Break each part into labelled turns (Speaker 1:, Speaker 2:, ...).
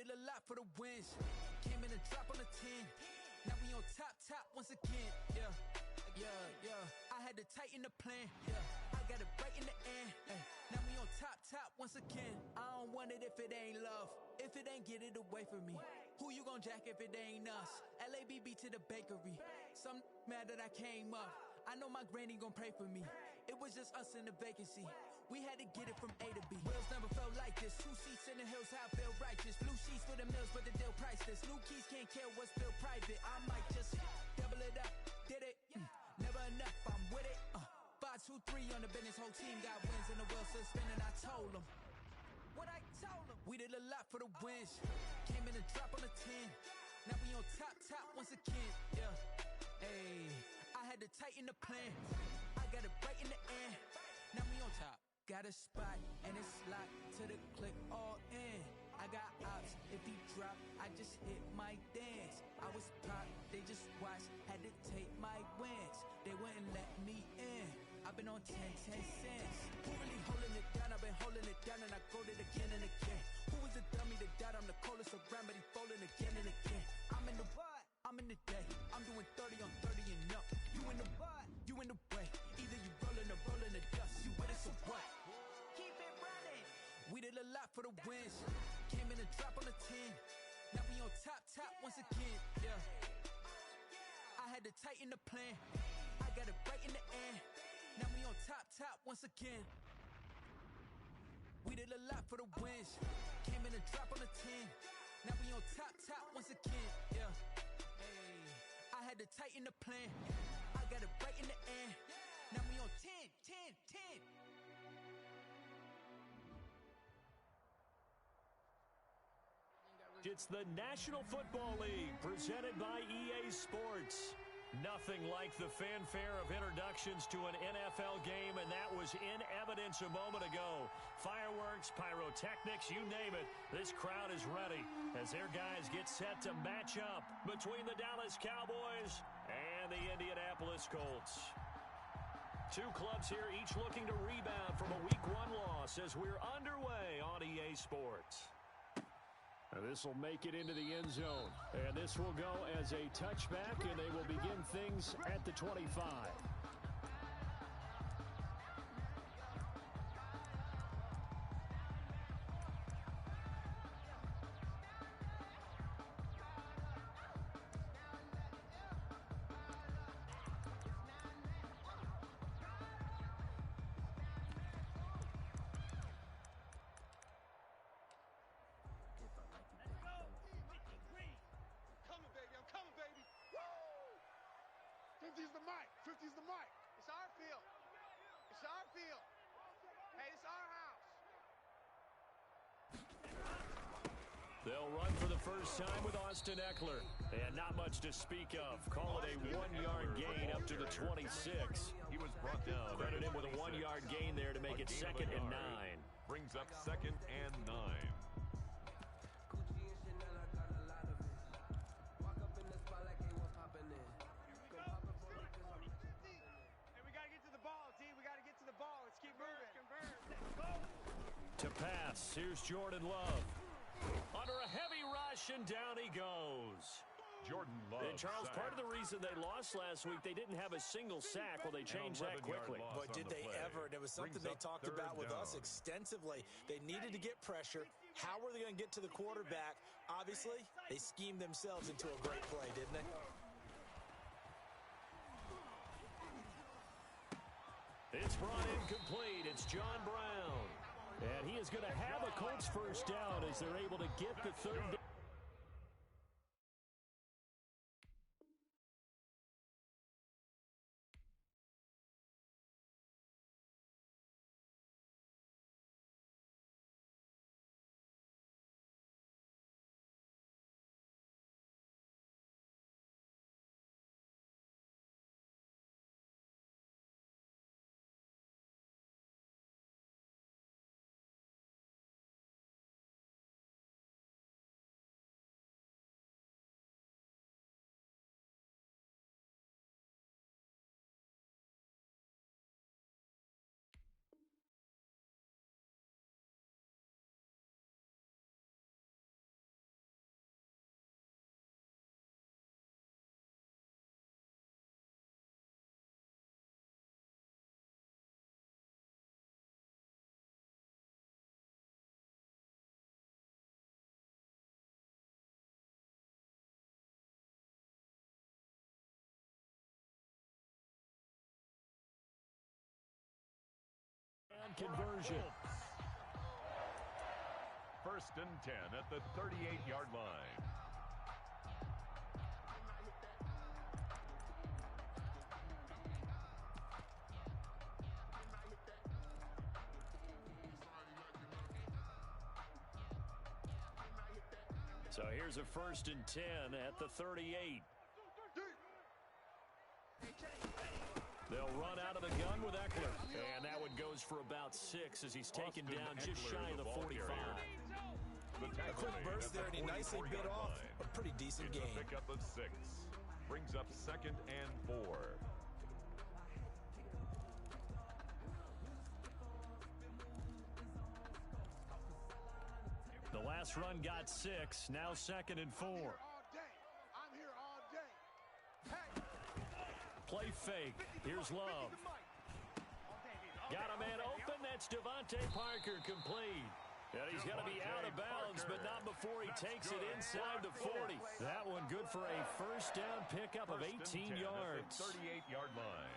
Speaker 1: did a lot for the wins. Came in a drop on the 10. Now we on top once again. Yeah. I had to tighten the plan. Yeah. I got it right in the end. Ay. Now we on top once again. I don't want it if it ain't love. If it ain't, get it away from me. Who you gon' jack if it ain't us? LABB to the bakery. Some mad that I came up. I know my granny gon' pray for me. It was just us in the vacancy. We had to get it from A to B. Wheels never felt like this. 2 seats in the hills, how I feel righteous. Blue sheets for the mills, but the deal priceless. New keys can't kill what's still private. I might just double it up. Did it? Never enough, I'm with it. 5, 2, 3 on the business. Whole team got wins and the wheel still spinning. I told them what I told them. We did a lot for the wins. Came in a drop on the 10. Now we on top once again. Yeah. Hey, I had to tighten the plan. I got it right in the end. Now we on top. Got a spot and it's locked to the click all in. I got ops, if he drop, I just hit my dance. I was pop, they just watched, had to take my wins. They wouldn't let me in. I've been on 10 cents. Who really holding it down? I've been holding it down and I go it again and again. Who was the dummy that died? I'm the coldest around, but he folding again and again. I'm in the what? I'm in the day. I'm doing 30 on 30 and up. You in the what? You in the way. Either you rolling or rolling the dust. You with us or what? Keep it running. We did a lot for the wins. Came in a drop on the 10. Now we on top once again. Yeah. I had to tighten the plan. I got it right in the end. Now we on top once again. We did a lot for the wins. Came in a drop on the 10. Now we on top once again. Yeah. Hey, I had to tighten the plan. I got it right in the end. Now we on 10.
Speaker 2: It's the National Football League presented by EA Sports. Nothing like the fanfare of introductions to an NFL game, and that was in evidence a moment ago. Fireworks, pyrotechnics, you name it. This crowd is ready as their guys get set to match up between the Dallas Cowboys and the Indianapolis Colts. Two clubs here, each looking to rebound from a Week 1 loss as we're underway on EA Sports. This will make it into the end zone. And this will go as a touchback, and they will begin things at the 25.
Speaker 3: Fifty's the mic. It's our field. It's our field. Hey, it's our house.
Speaker 2: They'll run for the first time with Austin Eckler. And not much to speak of. Call it a 1-yard gain up to the 26.
Speaker 4: He was brought down.
Speaker 2: Credit him with a 1-yard gain there to make it 2nd and 9.
Speaker 4: Brings up 2nd and 9.
Speaker 2: To pass, here's Jordan Love. Under a heavy rush, and down he goes.
Speaker 4: Jordan Love.
Speaker 2: And Charles, part of the reason they lost last week, they didn't have a single sack. Well, they changed that quickly.
Speaker 5: But did they ever? And it was something they talked about with us extensively. They needed to get pressure. How were they going to get to the quarterback? Obviously, they schemed themselves into a great play, didn't they?
Speaker 2: It's brought in complete. It's John Brown. And he is going to have a Colts first down as they're able to get the 3rd down. conversion.
Speaker 4: First and 10 at the 38-yard line.
Speaker 2: So here's a first and 10 at the 38. They'll run out of the gun with Eckler. And that one goes for about 6 as he's taken down just shy of the 45.
Speaker 5: A quick burst there, and he nicely bit off a pretty decent gain.
Speaker 4: It's a pickup of 6. Brings up second and 4.
Speaker 2: The last run got 6. Now second and 4.
Speaker 3: I'm here all day.
Speaker 2: Play fake. Here's Love. Got a man open. That's Devontae Parker complete. And he's going to be out of bounds, but not before he takes it inside the 40. That one good for a first down pickup of 18 yards.
Speaker 4: 38-yard line.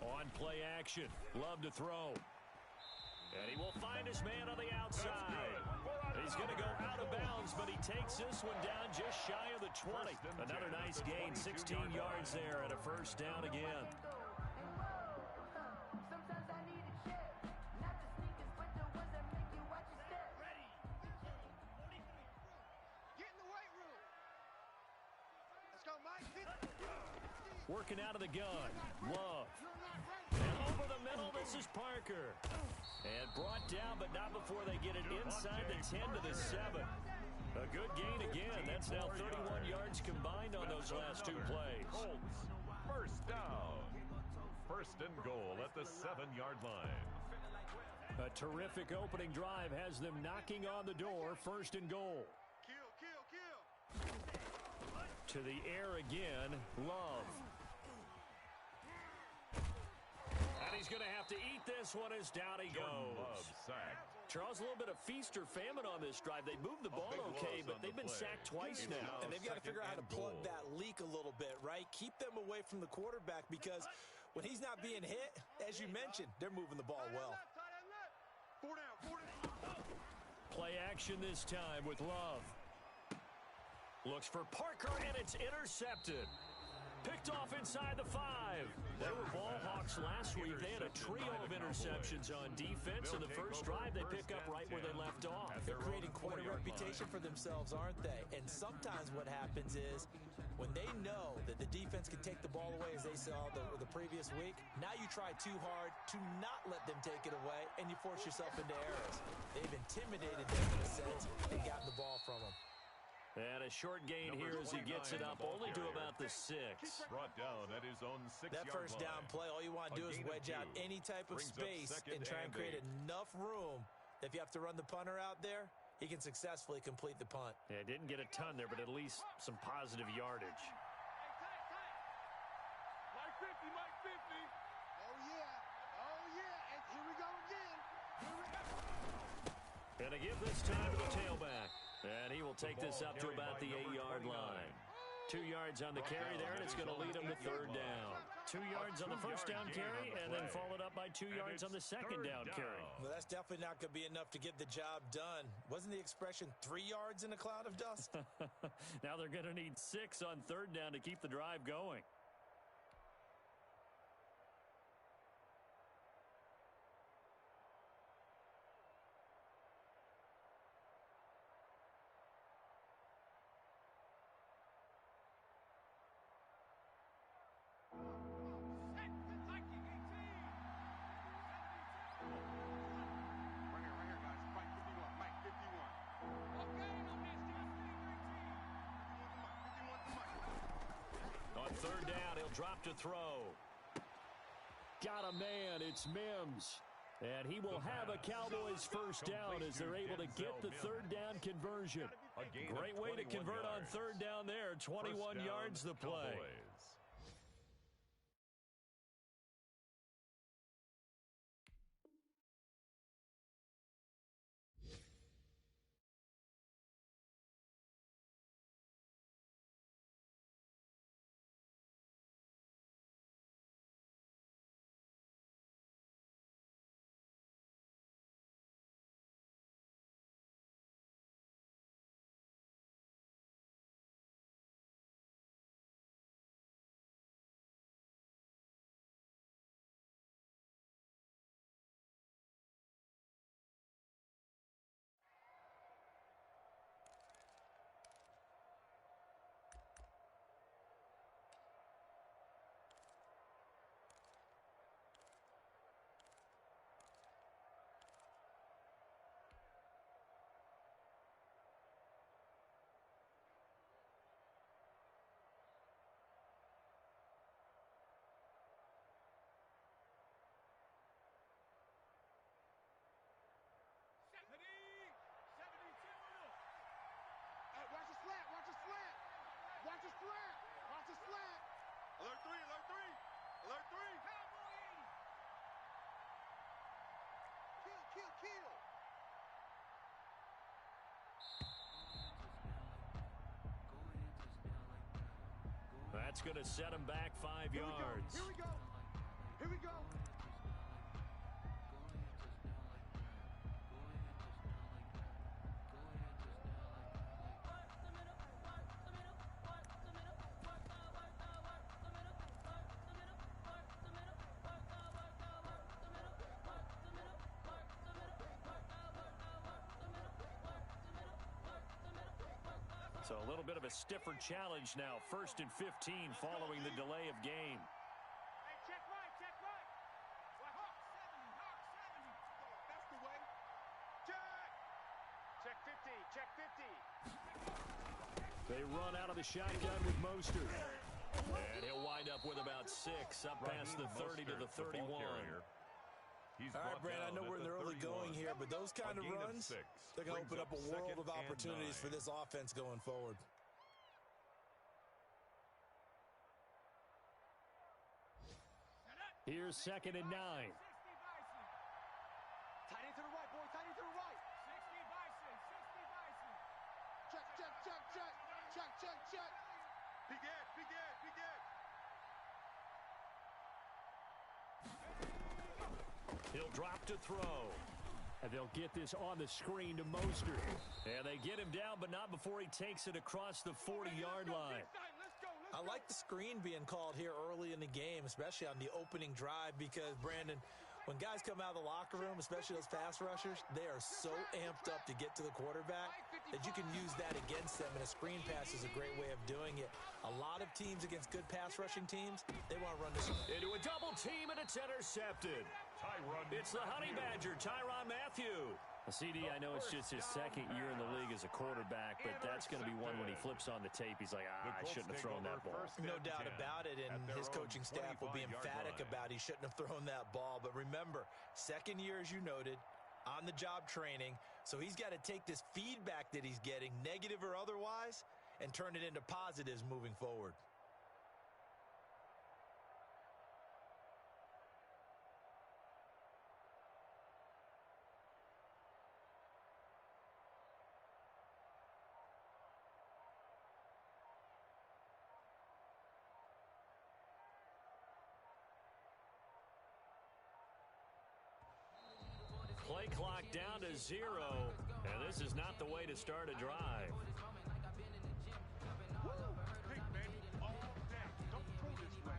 Speaker 2: On play action. Love to throw. And he will find his man on the outside. He's going to go out of bounds, but he takes this one down just shy of the 20. Another nice gain, 16 yards there and a first down again. Working out of the gun. Love. And over the middle, this is Parker. And brought down, but not before they get it inside the 10 to the 7. A good gain again. That's now 31 yards combined on those last 2 plays.
Speaker 4: First down. First and goal at the 7-yard line.
Speaker 2: A terrific opening drive has them knocking on the door. First and goal.
Speaker 3: Kill.
Speaker 2: To the air again. Love. And he's going to have to eat this one as down he goes. Charles, a little bit of feast or famine on this drive. They moved the ball okay, but they've been sacked twice now.
Speaker 5: And they've got to figure out how to plug that leak a little bit, right? Keep them away from the quarterback because when he's not being hit, as you mentioned, they're moving the ball well.
Speaker 3: 4 down.
Speaker 2: Play action this time with Love. Looks for Parker, and it's intercepted. Picked off inside the 5. They were ball hawks last week. They had a trio of interceptions on defense. In the first drive, they pick up right where they left off.
Speaker 5: They're creating quite a reputation for themselves, aren't they? And sometimes what happens is when they know that the defense can take the ball away, as they saw the previous week, now you try too hard to not let them take it away, and you force yourself into errors. They've intimidated them in a sense and gotten the ball from them.
Speaker 2: And a short gain here as he gets it up only to about the 6.
Speaker 4: Brought down at his own 6-yard
Speaker 5: That first down play, all you want to do is wedge out any type of space and try and create enough room that if you have to run the punter out there, he can successfully complete the punt.
Speaker 2: Yeah, didn't get a ton there, but at least some positive yardage.
Speaker 3: Mike 50. Oh, yeah. And here we go again.
Speaker 2: And a give this time to the tailback. And he will take this up to about the 8-yard line. 2 yards on the carry there, and it's going to lead him to third down. 2 yards on the first down carry, and then followed up by 2 yards on the second down carry.
Speaker 5: Well, that's definitely not going to be enough to get the job done. Wasn't the expression 3 yards in a cloud of dust?
Speaker 2: Now they're going to need 6 on third down to keep the drive going. Third down, he'll drop to throw. Got a man, it's Mims. And he will have a Cowboys first down as they're able to get the third down conversion. Great way to convert on third down there. 21 yards the play.
Speaker 3: Watch the slant, watch the slant. Watch the slant, watch the slant. Alert 3, alert 3. Alert 3. Kill, kill, kill.
Speaker 2: That's going to set him back 5 yards.
Speaker 3: Here we go. Here we go.
Speaker 2: So a little bit of a stiffer challenge now. 1st and 15 following the delay of game.
Speaker 3: Hey, check right, check right. Hawk 70, Hawk 70. That's the way. Check. Check 50, check 50.
Speaker 2: They run out of the shotgun with Mostert. And he'll wind up with about 6 up past the 30 to the 31.
Speaker 5: All right, Brandon, I know we're in the early going here, but those kind of runs, they're going to open up a world of opportunities for this offense going forward.
Speaker 2: Here's 2nd and 9.
Speaker 3: Tight end to the right, boy. Tight end to the right. 60 Bison. 60 Bison. Check, check, check, check. Check, check, check. Big Ed, big Ed, big Ed.
Speaker 2: He'll drop to throw. And they'll get this on the screen to Mostert. And they get him down, but not before he takes it across the 40-yard line.
Speaker 5: I like the screen being called here early in the game, especially on the opening drive, because, Brandon, when guys come out of the locker room, especially those pass rushers, they are so amped up to get to the quarterback that you can use that against them, and a screen pass is a great way of doing it. A lot of teams against good pass rushing teams, they want to run this
Speaker 2: into a double team, and it's intercepted. It's the Honey Badger, Tyrann Mathieu. CD, I know it's just his 2nd year in the league as a quarterback, but that's going to be one when he flips on the tape, he's like, I shouldn't have thrown that ball.
Speaker 5: No doubt about it, and his coaching staff will be emphatic about he shouldn't have thrown that ball. But remember, 2nd year, as you noted, on-the-job training, so he's got to take this feedback that he's getting, negative or otherwise, and turn it into positives moving forward.
Speaker 2: Play clock down to 0, and this is not the way to start a drive.
Speaker 3: Big man, all day. Don't throw this way.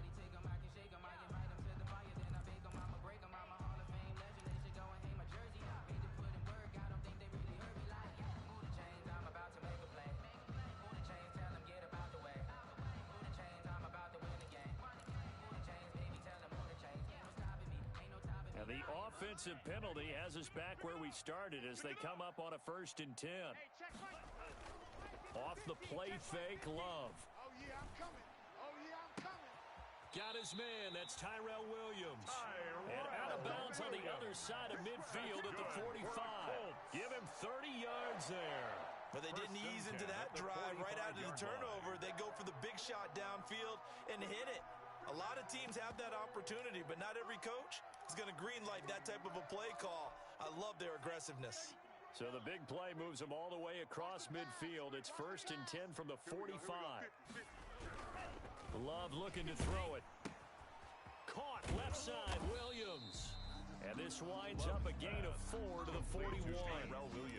Speaker 2: And the offensive penalty has us back where we started as they come up on a 1st and 10. Off the play fake, Love.
Speaker 3: Oh, yeah, I'm coming. Oh, yeah, I'm coming.
Speaker 2: Got his man. That's Tyrell Williams. And out of bounds on the other side of midfield at the 45. Give him 30 yards there.
Speaker 5: But they didn't ease into that drive right out of the turnover. They go for the big shot downfield and hit it. A lot of teams have that opportunity, but not every coach is going to greenlight that type of a play call. I love their aggressiveness.
Speaker 2: So the big play moves them all the way across midfield. It's 1st and 10 from the 45. Love looking to throw it. Caught left side, Williams. And this winds up a gain of 4 to the 41.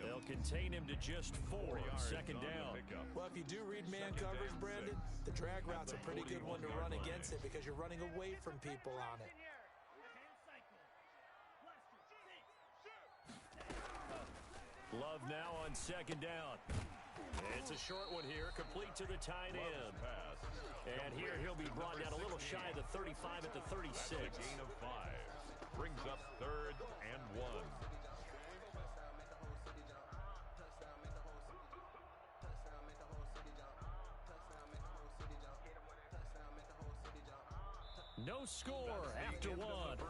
Speaker 2: They'll contain him to just 4. 2nd down.
Speaker 5: Well, if you do read man coverage, Brandon, the drag route's a pretty good one to run against it because you're running away from people on it.
Speaker 2: Love now on 2nd down. It's a short one here, complete to the tight end. And here he'll be brought down a little shy of the 35 at the 36.
Speaker 4: Gain of 5. Brings up 3rd and 1.
Speaker 2: No score after 1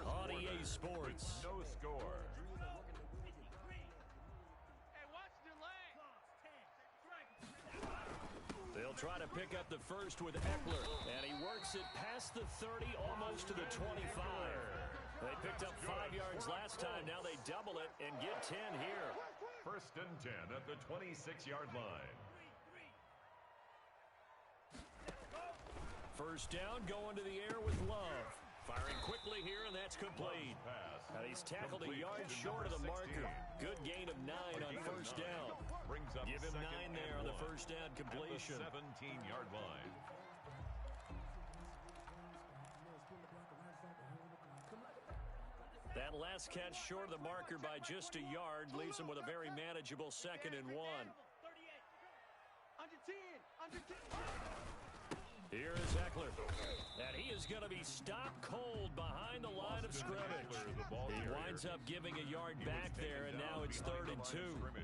Speaker 2: on EA Sports.
Speaker 4: No score.
Speaker 2: They'll try to pick up the first with Eckler, and he works it past the 30, almost to the 25. They picked up 5 yards last time. Now they double it and get 10 here.
Speaker 4: 1st and 10 at the 26-yard line.
Speaker 2: First down, going to the air with Love. Firing quickly here, and that's complete. And he's tackled a yard short of the marker. Good gain of 9 on 1st down. Give him 9 there on the 1st down completion.
Speaker 4: 17-yard line.
Speaker 2: That last catch short of the marker by just a yard leaves him with a very manageable 2nd and 1.
Speaker 3: Under 10, under 10.
Speaker 2: Here is Eckler. And he is going to be stopped cold behind the line of scrimmage. He winds up giving a yard back there, and now it's 3rd and 2.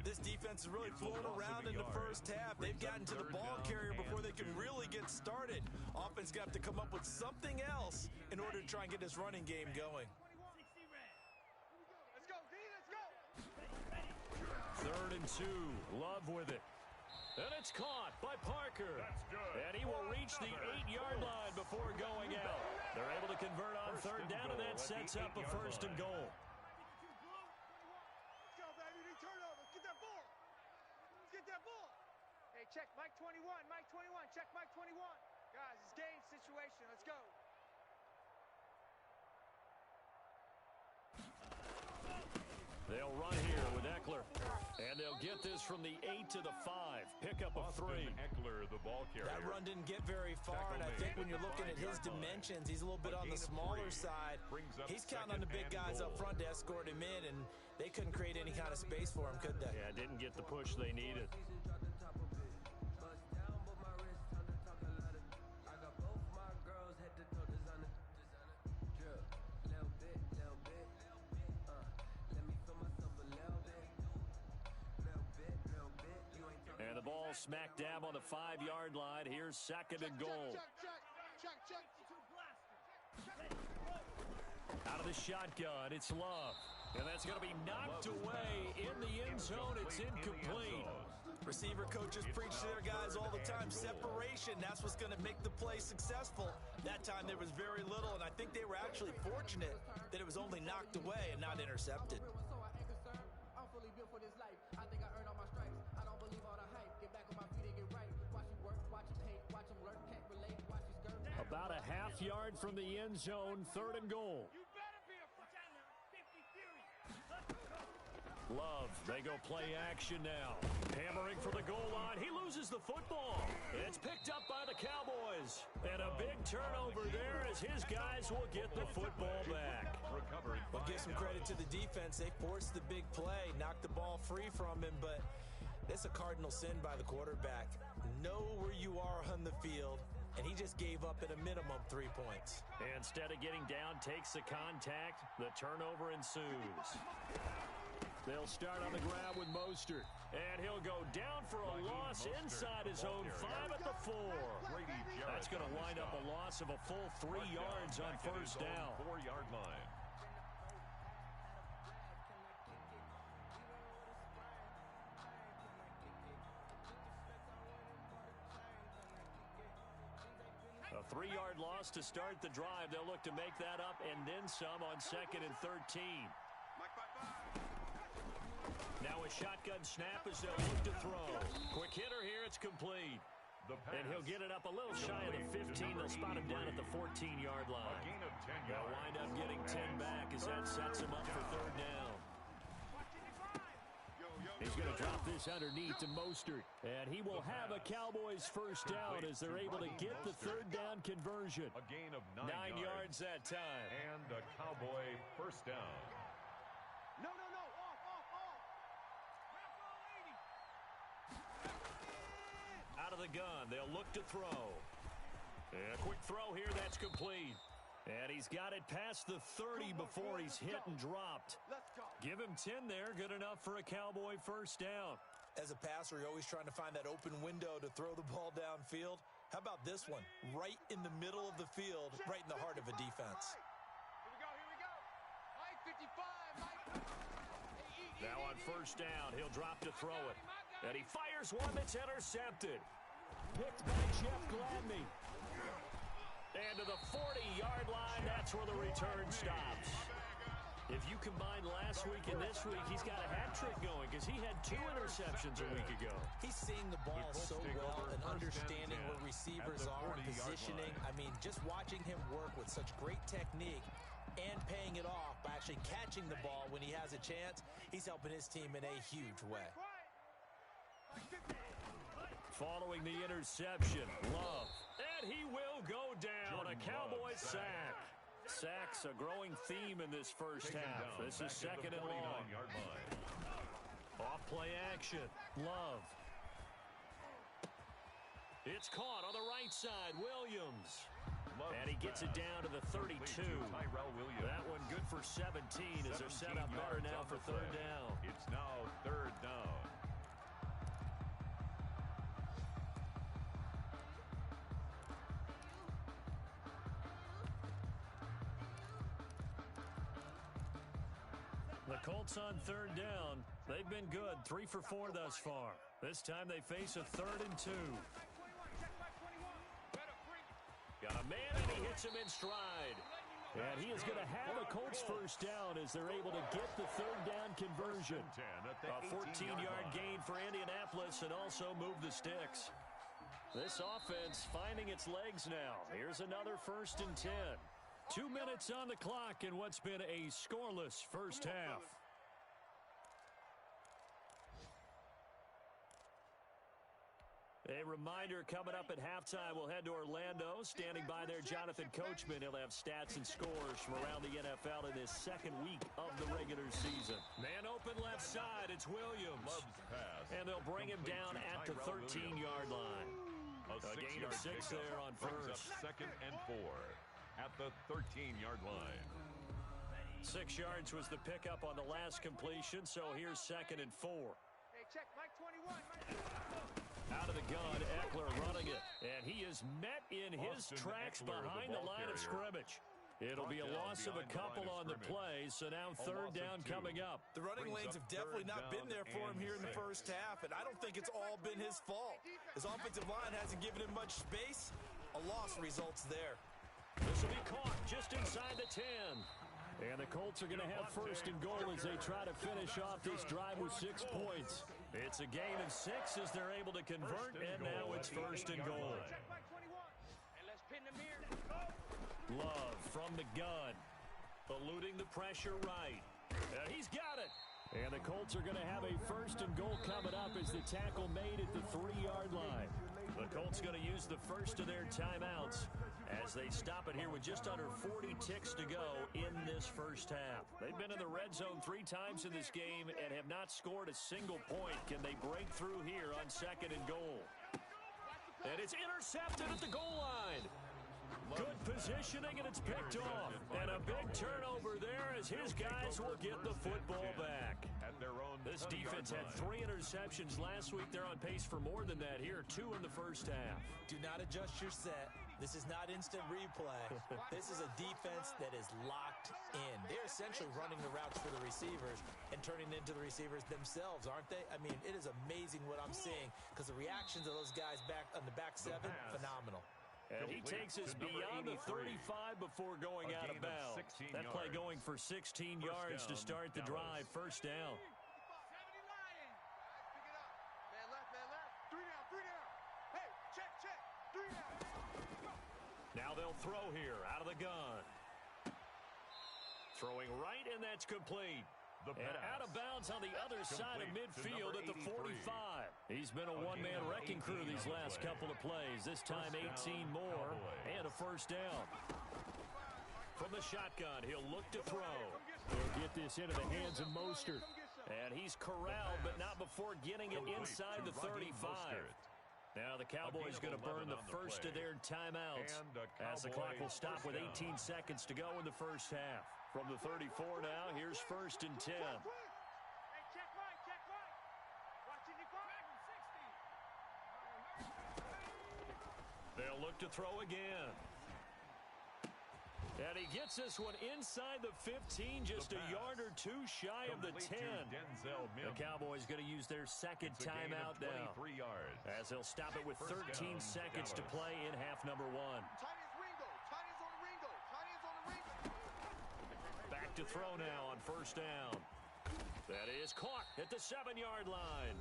Speaker 5: This defense is really flown around in the first half. They've gotten to the ball carrier before they can really get started. Offense got to come up with something else in order to try and get this running game going.
Speaker 3: Let's go, D, let's go.
Speaker 2: 3rd and 2. Love with it. And it's caught by Parker. And he will reach the 8-yard line before going out. They're able to convert on 3rd down, and that sets up a 1st and goal.
Speaker 3: Let's go, baby. They turn over. Get that ball. Let's get that ball. Hey, check Mike 21. Mike 21. Check Mike 21. Guys, it's game situation. Let's go.
Speaker 2: They'll run here with Eckler. And they'll get this from the 8 to the 5. Pick up a 3.
Speaker 4: Eckler, the ball carrier.
Speaker 5: That run didn't get very far, and I think when you're looking at his dimensions, he's a little bit on the smaller side. He's counting on the big guys up front to escort him in, and they couldn't create any kind of space for him, could they?
Speaker 2: Yeah, didn't get the push they needed. And the ball smack dab on the 5-yard line. Here's 2nd and goal.
Speaker 3: Check.
Speaker 2: Out of the shotgun, it's Love. And that's going to be knocked away in the end zone. It's incomplete.
Speaker 5: Receiver coaches preach to their guys all the time. Separation, that's what's going to make the play successful. That time there was very little, and I think they were actually fortunate that it was only knocked away and not intercepted.
Speaker 6: I'm fully built for this life. I think I earned all my stripes. I don't believe all the hype. Get back on my feet and get right. Watch you work, watch you hate, watch them lurk, can't relate, watch you skirt.
Speaker 2: About a half yard from the end zone, 3rd and goal.
Speaker 3: You better be a 50 Fury.
Speaker 2: Love, they go play action now. Hammering for the goal line. He loses the football. It's picked up by the Cowboys. And a big turnover there as his guys will get the football back.
Speaker 5: But give some credit to the defense. They forced the big play, knocked the ball free from him, but that's a cardinal sin by the quarterback. Know where you are on the field, and he just gave up at a minimum 3 points.
Speaker 2: Instead of getting down, takes the contact. The turnover ensues. They'll start on the ground with Mostert. And he'll go down for a loss inside his own 5 at the 4. That's going to wind up a loss of a full 3 yards on first down.
Speaker 4: 4-yard line.
Speaker 2: A 3-yard loss to start the drive. They'll look to make that up and then some on 2nd and 13. Now a shotgun snap as they'll look to throw. Quick hitter here. It's complete. And he'll get it up a little shy of the 15. They'll spot him down at the 14-yard line.
Speaker 4: A gain of 10
Speaker 2: They'll
Speaker 4: yards.
Speaker 2: wind up getting 10 back as that sets him up for 3rd down. He's going to drop this underneath to Mostert. And he will have a Cowboys first down as they're able to get the 3rd down conversion.
Speaker 4: A gain of 9
Speaker 2: yards that time.
Speaker 4: And a Cowboy first down.
Speaker 3: No, off.
Speaker 2: Out of the gun, they'll look to throw. And a quick throw here, that's complete. And he's got it past the 30 before he's hit and dropped.
Speaker 3: Let's go.
Speaker 2: Give him 10 there, good enough for a Cowboy first down.
Speaker 5: As a passer, you're always trying to find that open window to throw the ball downfield. How about this one? Right in the middle of the field, right in the heart of a defense.
Speaker 3: Here we go. Mike, 55, Mike. Hey,
Speaker 2: Now on first down, he'll drop to throw it. And he fires one that's intercepted. Picked by Jeff Gladney. And to the 40-yard line, that's where the return stops. If you combine last week and this week, he's got a hat trick going because he had 2 interceptions a week ago.
Speaker 5: He's seeing the ball so well and understanding where receivers are, positioning. I mean, just watching him work with such great technique and paying it off by actually catching the ball when he has a chance, he's helping his team in a huge way.
Speaker 2: Following the interception, Love. And he will go down. A Cowboy sack. Sacks a growing theme in this first half. This is 2nd and long. Off play action. Love. It's caught on the right side. Williams. And he gets it down to the 32. That one good for 17 as they're set up better now for 3rd down.
Speaker 4: It's now 3rd down.
Speaker 2: The Colts on 3rd down. They've been good, 3 for 4 thus far. This time they face a 3rd and 2. Got a man and he hits him in stride. And he is going to have a Colts first down as they're able to get the 3rd down conversion. A 14-yard gain for Indianapolis and also move the sticks. This offense finding its legs now. Here's another 1st and 10. 2 minutes on the clock in what's been a scoreless first half. A reminder coming up at halftime, we'll head to Orlando. Standing by there, Jonathan Coachman. He'll have stats and scores from around the NFL in his 2nd week of the regular season. Man open left side, it's Williams. And they'll bring him down at the 13-yard line. A gain of 6 there on first.
Speaker 4: 2nd and 4 at the 13-yard line.
Speaker 2: 6 yards was the pickup on the last completion, so here's 2nd and 4.
Speaker 3: Hey, check, Mike 21.
Speaker 2: Out of the gun, Eckler running it. And he is met in his tracks behind the line of scrimmage. It'll be a loss of a couple on the play, so now 3rd down coming up.
Speaker 5: The running lanes have definitely not been there for him here in the first half, and I don't think it's all been his fault. His offensive line hasn't given him much space. A loss results there.
Speaker 2: This will be caught just inside the 10. And the Colts are going to have 1st and goal as they try to finish off this drive with 6 points. It's a gain of 6 as they're able to convert, and now it's 1st and goal. Love from the gun. Eluding the pressure right. And he's got it. And the Colts are going to have a 1st and goal coming up as the tackle made at the 3-yard line. The Colts going to use the first of their timeouts as they stop it here with just under 40 ticks to go in this first half. They've been in the red zone 3 times in this game and have not scored a single point. Can they break through here on 2nd and goal? And it's intercepted at the goal line. Good positioning, and it's picked off. And a big turnover there as his guys will get the football back. This defense had 3 interceptions last week. They're on pace for more than that here, 2 in the first half.
Speaker 5: Do not adjust your set. This is not instant replay. This is a defense that is locked in. They're essentially running the routes for the receivers and turning it into the receivers themselves, aren't they? I mean, it is amazing what I'm seeing because the reactions of those guys back on the back 7, phenomenal.
Speaker 2: And he takes us beyond the 35 before going out of bounds. That play going for 16 yards to start the drive. First down.
Speaker 3: Man left, 3 down, 3 down. Hey, check, 3 down.
Speaker 2: Now they'll throw here out of the gun. Throwing right, and that's complete. And out of bounds on the other side of midfield at the 45. He's been a one-man wrecking crew these last couple of plays. This time 18 more and a first down. From the shotgun, he'll look to throw. He'll get this into the hands of Mostert. And he's corralled, but not before getting it inside the 35. Now the Cowboys going to burn the first of their timeouts as the clock will stop with 18 seconds to go in the first half. From the 34 now, here's 1st and 10.
Speaker 3: Hey, check right. Watching the clock.
Speaker 2: They'll look to throw again. And he gets this one inside the 15, just a yard or 2 shy of the 10. The Cowboys going to use their second timeout now, as they'll stop it with 13 seconds to play in half number 1. Back to throw now on first down. That is caught at the 7-yard line.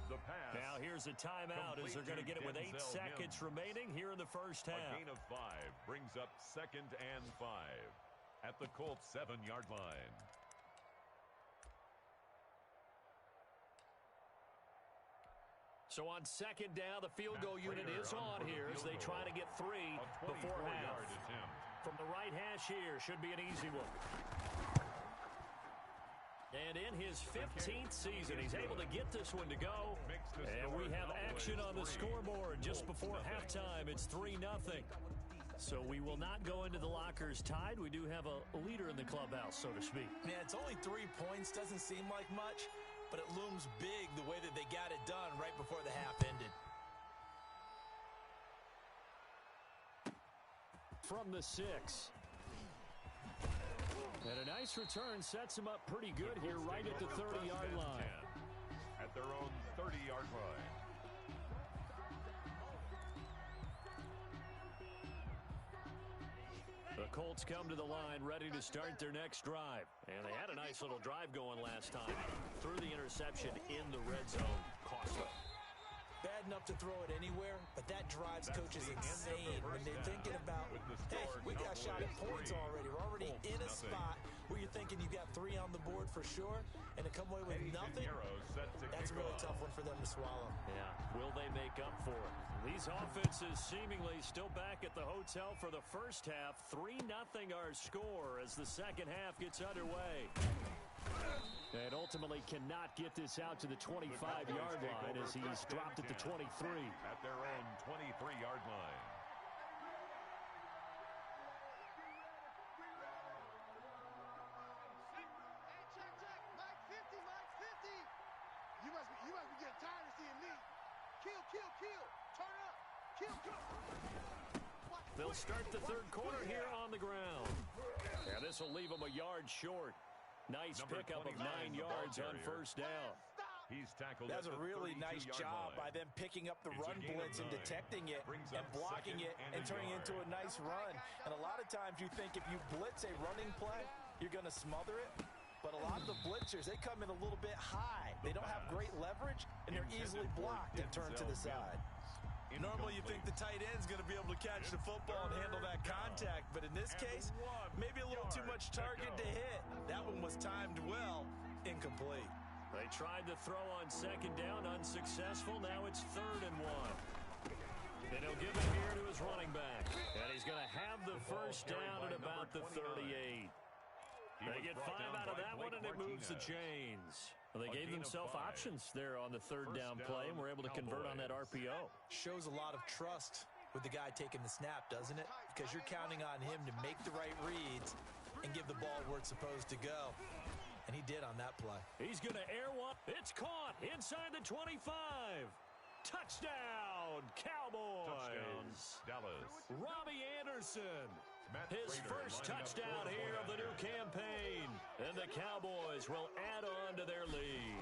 Speaker 2: Now here's a timeout as they're going to get it with 8 seconds remaining here in the first half.
Speaker 4: A gain of 5 brings up 2nd and 5 at the Colts 7-yard line.
Speaker 2: So on second down, the field goal unit is on here as they try to get 3 before half. From the right hash here, should be an easy one. And in his 15th season, he's able to get this one to go. And we have action on the scoreboard just before halftime. It's 3-0. So we will not go into the lockers tied. We do have a leader in the clubhouse, so to speak.
Speaker 5: Man, it's only 3 points. Doesn't seem like much, but it looms big the way that they got it done right before the half ended.
Speaker 2: From the 6. And a nice return sets him up pretty good here right at the 30-yard line.
Speaker 4: At their own 30-yard line.
Speaker 2: The Colts come to the line ready to start their next drive. And they had a nice little drive going last time. Threw the interception in the red zone. Costly.
Speaker 5: Bad enough to throw it anywhere, but that drives coaches insane when they're thinking about, hey, we got shot at points already. We're already in a spot where you're thinking you got 3 on the board for sure, and to come away with nothing, that's a really tough one for them to swallow.
Speaker 2: Yeah, will they make up for it? These offenses seemingly still back at the hotel for the first half. 3-0 our score as the second half gets underway. And ultimately cannot get this out to the 25-yard line as he's dropped it to 23.
Speaker 4: At their own 23-yard line.
Speaker 3: Hey, check. Mike 50. You must be getting tired of seeing me. Kill. Turn up. Kill.
Speaker 2: They'll start the third quarter here on the ground. And this will leave them a yard short. Nice pickup of 9 yards on first down.
Speaker 4: He's tackled.
Speaker 5: That's a really nice job by them picking up the run blitz and detecting it and blocking it and turning it into a nice run. And a lot of times you think if you blitz a running play, you're going to smother it. But a lot of the blitzers, they come in a little bit high. They don't have great leverage, and they're easily blocked and turned to the side. Normally you think the tight end's going to be able to catch the football and handle that contact, but in this case, maybe a little too much target to hit. That one was timed well, incomplete.
Speaker 2: They tried to throw on second down, unsuccessful. Now it's 3rd and 1. And he'll give it here to his running back. And he's going to have the first down at about the 38. They get 5 out of that one, and it moves the chains. Well, they gave themselves options there on the 3rd down play, and were able to convert on that RPO.
Speaker 5: Shows a lot of trust with the guy taking the snap, doesn't it? Because you're counting on him to make the right reads and give the ball where it's supposed to go. And he did on that play.
Speaker 2: He's going to air one. It's caught inside the 25. Touchdown, Cowboys.
Speaker 4: Touchdown, Dallas.
Speaker 2: Robbie Anderson. His first touchdown here of the new campaign. And the Cowboys will add on to their lead.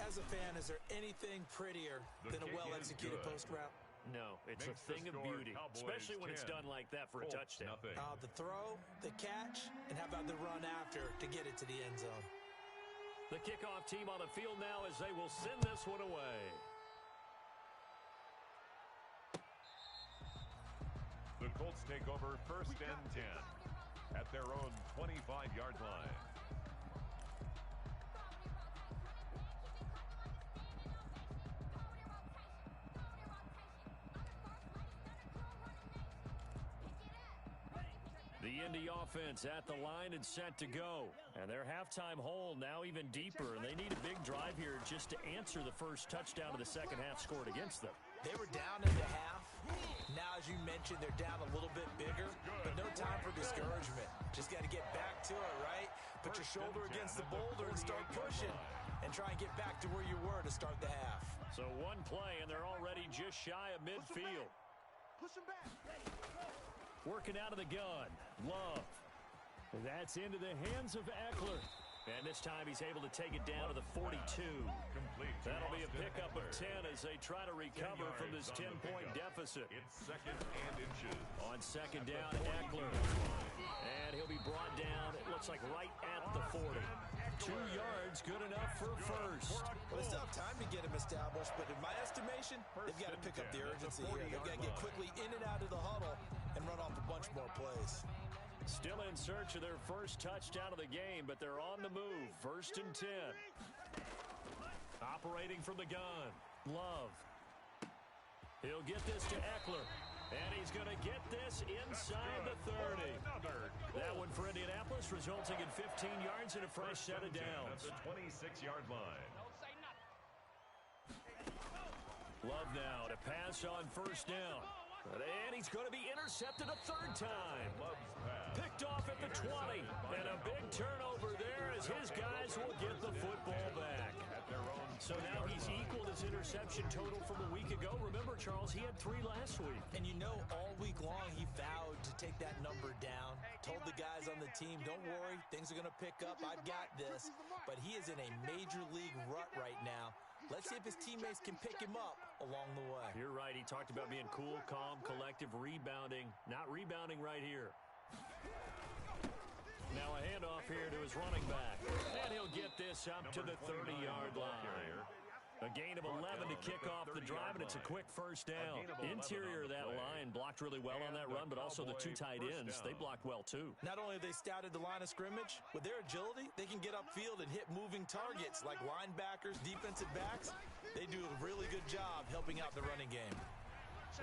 Speaker 5: As a fan, is there anything prettier than a well-executed post route?
Speaker 2: No, it's a thing of beauty, especially when it's done like that for a touchdown.
Speaker 5: The throw, the catch, and how about the run after to get it to the end zone?
Speaker 2: The kickoff team on the field now as they will send this one away.
Speaker 4: The Colts take over 1st and 10 at their own 25-yard line.
Speaker 2: The Indy offense at the line and set to go. And their halftime hole now even deeper, and they need a big drive here just to answer the first touchdown of the second half scored against them.
Speaker 5: They were down in the half. Now, as you mentioned, they're down a little bit bigger, but no time for discouragement. Just got to get back to it, right? Put your shoulder against the boulder and start pushing and try and get back to where you were to start the half.
Speaker 2: So one play, and they're already just shy of midfield.
Speaker 3: Push him back.
Speaker 2: Working out of the gun. Love. That's into the hands of Eckler. And this time he's able to take it down to the 42. That'll be a pickup of 10 as they try to recover from this 10-point deficit.
Speaker 4: It's 2nd and inches.
Speaker 2: On second down, Eckler. And he'll be brought down, it looks like right at the 40. 2 yards, good enough for first.
Speaker 5: Well, they still have time to get him established, but in my estimation, they've got to pick up the urgency here. They've got to get quickly in and out of the huddle and run off a bunch more plays.
Speaker 2: Still in search of their first touchdown of the game, but they're on the move. 1st and 10. Operating from the gun. Love. He'll get this to Eckler. And he's going to get this inside the 30. That one for Indianapolis, resulting in 15 yards and a fresh set of downs.
Speaker 4: At the 26-yard line.
Speaker 2: Love now to pass on 1st down. And he's going to be intercepted a 3rd time. Picked off at the 20. And a big turnover there as his guys will get the football back. So now he's equaled his interception total from a week ago. Remember, Charles, he had 3 last week.
Speaker 5: And you know, all week long he vowed to take that number down. Told the guys on the team, don't worry, things are going to pick up. I've got this. But he is in a major league rut right now. Let's see if his teammates can pick him up along the way.
Speaker 2: You're right. He talked about being cool, calm, collective, rebounding. Not rebounding right here. Now a handoff here to his running back. And he'll get this up to the 30-yard line. A gain of 11 to kick off the drive, and it's a quick first down. Interior of that line blocked really well on that run, but also the 2 tight ends, they blocked well too.
Speaker 5: Not only have they scouted the line of scrimmage, with their agility, they can get upfield and hit moving targets like linebackers, defensive backs. They do a really good job helping out the running game.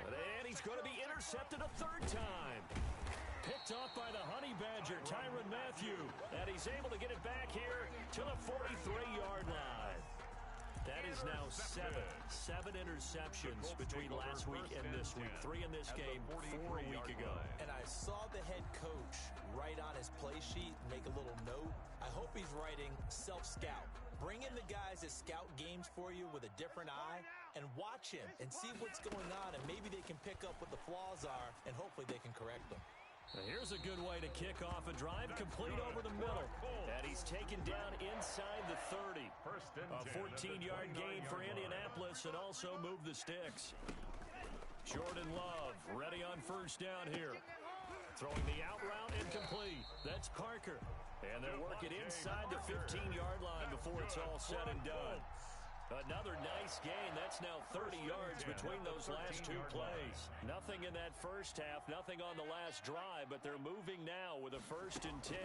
Speaker 2: And he's going to be intercepted a 3rd time. Picked off by the Honey Badger, Tyrann Mathieu. And he's able to get it back here to the 43-yard line. That is now 7 interceptions between last week and this week. 3 in this game, 4 a week ago.
Speaker 5: And I saw the head coach write on his play sheet, make a little note. I hope he's writing self-scout. Bring in the guys that scout games for you with a different eye and watch him and see what's going on, and maybe they can pick up what the flaws are, and hopefully they can correct them.
Speaker 2: Here's a good way to kick off a drive, complete over the middle. And he's taken down inside the 30. A 14-yard gain for Indianapolis, and also move the sticks. Jordan Love ready on 1st down here. Throwing the out route incomplete. That's Parker. And they'll work it inside the 15-yard line before it's all said and done. Another nice gain. That's now 30 yards between those last 2 plays. Nothing in that first half, nothing on the last drive, but they're moving now with a 1st and 10.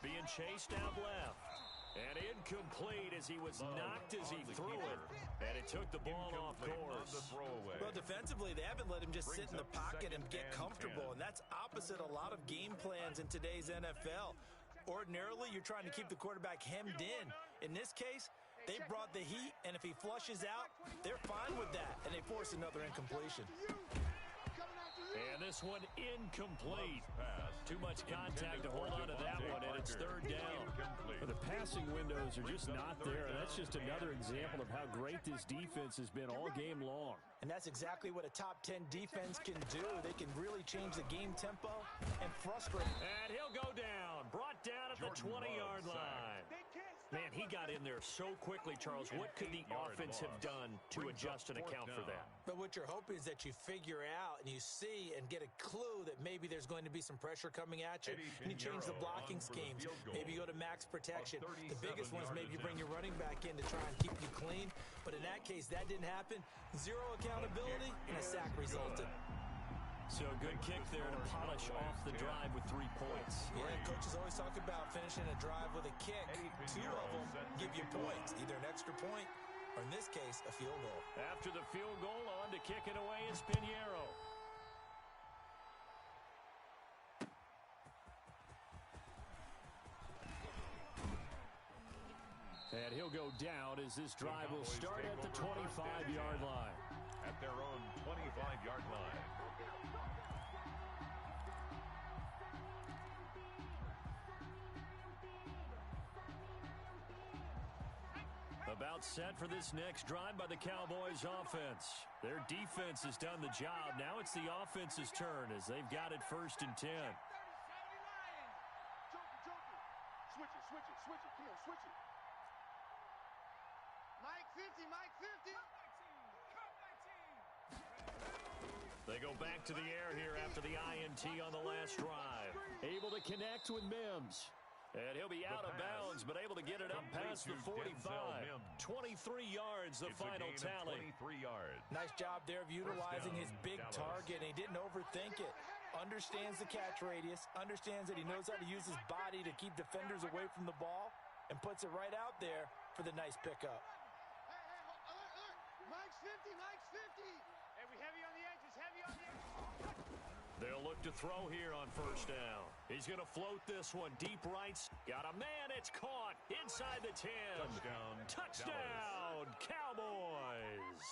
Speaker 2: Being chased out left. And incomplete as he was knocked as he threw it. And it took the ball off course.
Speaker 5: Well, defensively, they haven't let him just sit in the pocket and get comfortable, and that's opposite a lot of game plans in today's NFL. Ordinarily, you're trying to keep the quarterback hemmed in. In this case, They brought the heat, and if he flushes out, they're fine with that, and they force another incompletion.
Speaker 2: And this one incomplete. Too much contact to hold on to that one, and it's third down.
Speaker 7: Well, the passing windows are just not there. That's just another example of how great this defense has been all game long.
Speaker 5: And that's exactly what a top 10 defense can do. They can really change the game tempo and frustrate.
Speaker 2: And he'll go down. Brought down at the 20-yard line. Man, he got in there so quickly, Charles. What could the offense have done to adjust and account for that?
Speaker 5: But what you're hoping is that you figure out and you see and get a clue that maybe there's going to be some pressure coming at you, and you change the blocking schemes. Maybe you go to max protection. The biggest one is maybe you bring your running back in to try and keep you clean. But in that case, that didn't happen. Zero accountability, and a sack resulted.
Speaker 2: So a good kick there to polish off the drive with 3 points.
Speaker 5: Yeah, coaches always talk about finishing a drive with a kick. 2 of them give you points, either an extra point or, in this case, a field goal.
Speaker 2: After the field goal, on to kick it away is Pinheiro.
Speaker 7: And he'll go down as this drive will start at the 25-yard line.
Speaker 4: At their own 25-yard line.
Speaker 2: About set for this next drive by the Cowboys offense. Their defense has done the job. Now it's the offense's turn as they've got it 1st and 10.
Speaker 3: Switch it. Come on, switch it. Mike 50, Mike 50.
Speaker 2: They go back to the air here after the INT on the last drive.
Speaker 7: Able to connect with Mims.
Speaker 2: And he'll be out of bounds, but able to get it up past the 45. 23 yards, the final tally.
Speaker 4: 23 yards.
Speaker 5: Nice job there of utilizing his big target, and he didn't overthink it. Understands the catch radius, understands that he knows how to use his body to keep defenders away from the ball, and puts it right out there for the nice pickup.
Speaker 3: Hey, Mike's 50, Mike's 50. Hey, we heavy on the edges, heavy on the edges.
Speaker 2: They'll look to throw here on 1st down. He's going to float this one deep right. Got a man. It's caught inside the 10. Touchdown, Cowboys.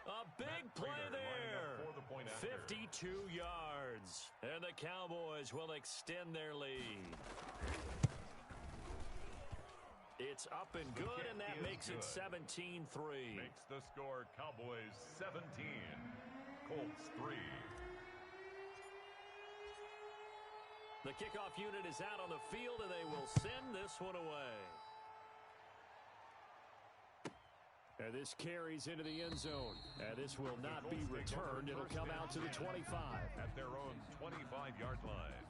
Speaker 2: A big play there. 52 yards. And the Cowboys will extend their lead. It's up and good, and that makes it 17-3.
Speaker 4: Makes the score Cowboys 17, Colts 3.
Speaker 2: The kickoff unit is out on the field, and they will send this one away.
Speaker 7: And this carries into the end zone. And this will not be returned. It'll come out to the 25.
Speaker 4: At their own 25-yard line.